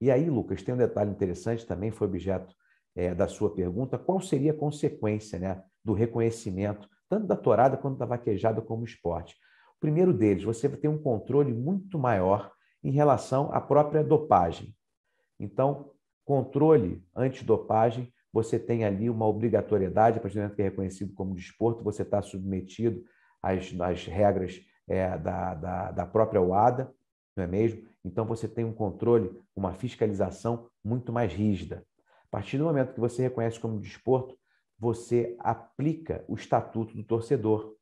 E aí, Lucas, tem um detalhe interessante, também foi objeto da sua pergunta, qual seria a consequência, né, do reconhecimento, tanto da tourada quanto da vaquejada como esporte? O primeiro deles, você vai ter um controle muito maior em relação à própria dopagem. Então, controle antidopagem, você tem ali uma obrigatoriedade, a partir do momento que é reconhecido como desporto, você está submetido às regras da própria UADA, não é mesmo? Então, você tem um controle, uma fiscalização muito mais rígida. A partir do momento que você reconhece como desporto, você aplica o Estatuto do Torcedor,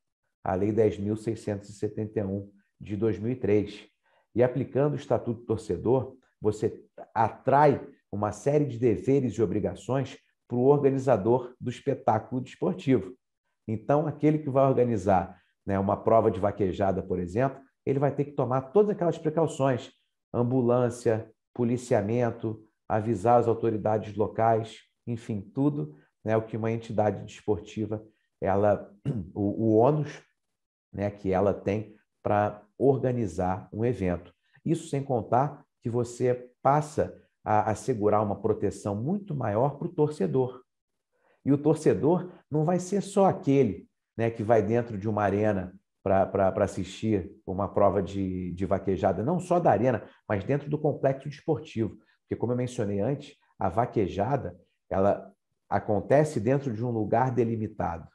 a Lei 10.671 de 2003. E aplicando o Estatuto do Torcedor, você atrai uma série de deveres e obrigações para o organizador do espetáculo desportivo. Então, aquele que vai organizar, né, uma prova de vaquejada, por exemplo, ele vai ter que tomar todas aquelas precauções, ambulância, policiamento, avisar as autoridades locais, enfim, tudo, né, o que uma entidade desportiva, o ônus, né, que ela tem para organizar um evento. Isso sem contar que você passa a assegurar uma proteção muito maior para o torcedor. E o torcedor não vai ser só aquele, né, que vai dentro de uma arena para assistir uma prova de vaquejada, não só da arena, mas dentro do complexo desportivo. Porque, como eu mencionei antes, a vaquejada ela acontece dentro de um lugar delimitado,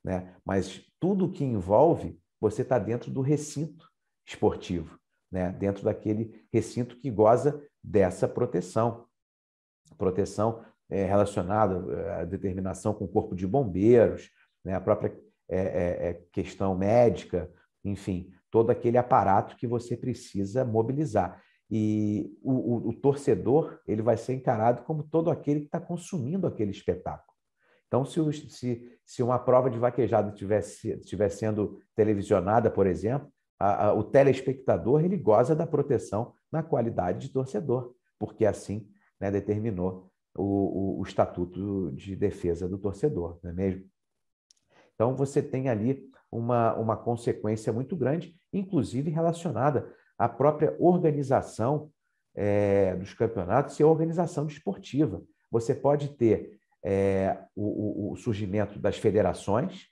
né? Mas tudo que envolve, você está dentro do recinto esportivo, né? Dentro daquele recinto que goza dessa proteção. Proteção relacionada à determinação com o corpo de bombeiros, né? A própria questão médica, enfim, todo aquele aparato que você precisa mobilizar. E o torcedor ele vai ser encarado como todo aquele que está consumindo aquele espetáculo. Então, se uma prova de vaquejada estiver sendo televisionada, por exemplo, o telespectador ele goza da proteção na qualidade de torcedor, porque assim, né, determinou o Estatuto de Defesa do Torcedor, não é mesmo? Então, você tem ali uma consequência muito grande, inclusive relacionada à própria organização dos campeonatos e à organização desportiva. Você pode ter o surgimento das federações,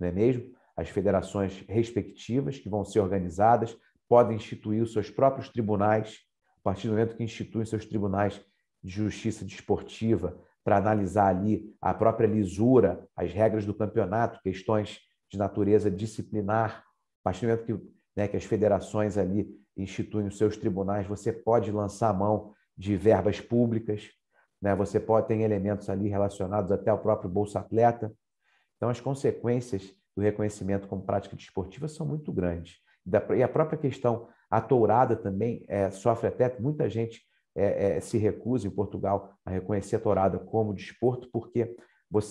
não é mesmo? As federações respectivas que vão ser organizadas, podem instituir os seus próprios tribunais, a partir do momento que instituem seus tribunais de justiça desportiva, para analisar ali a própria lisura, as regras do campeonato, questões de natureza disciplinar. A partir do momento que as federações ali instituem os seus tribunais, você pode lançar mão de verbas públicas, né? Você pode ter elementos ali relacionados até ao próprio Bolsa Atleta. Então, as consequências do reconhecimento como prática desportiva são muito grandes. E a própria questão, a tourada também sofre até, muita gente se recusa em Portugal a reconhecer a tourada como desporto, porque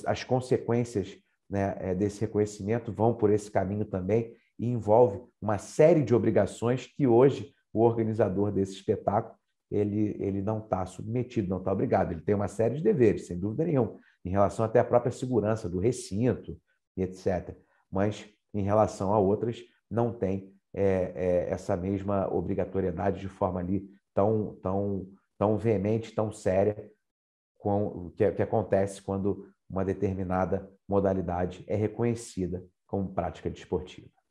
as consequências, né, desse reconhecimento vão por esse caminho também e envolve uma série de obrigações que hoje o organizador desse espetáculo ele não está submetido, não está obrigado. Ele tem uma série de deveres, sem dúvida nenhuma, em relação até à própria segurança do recinto, e etc. Mas, em relação a outras, não tem essa mesma obrigatoriedade de forma ali tão veemente, tão séria, que acontece quando uma determinada modalidade é reconhecida como prática desportiva.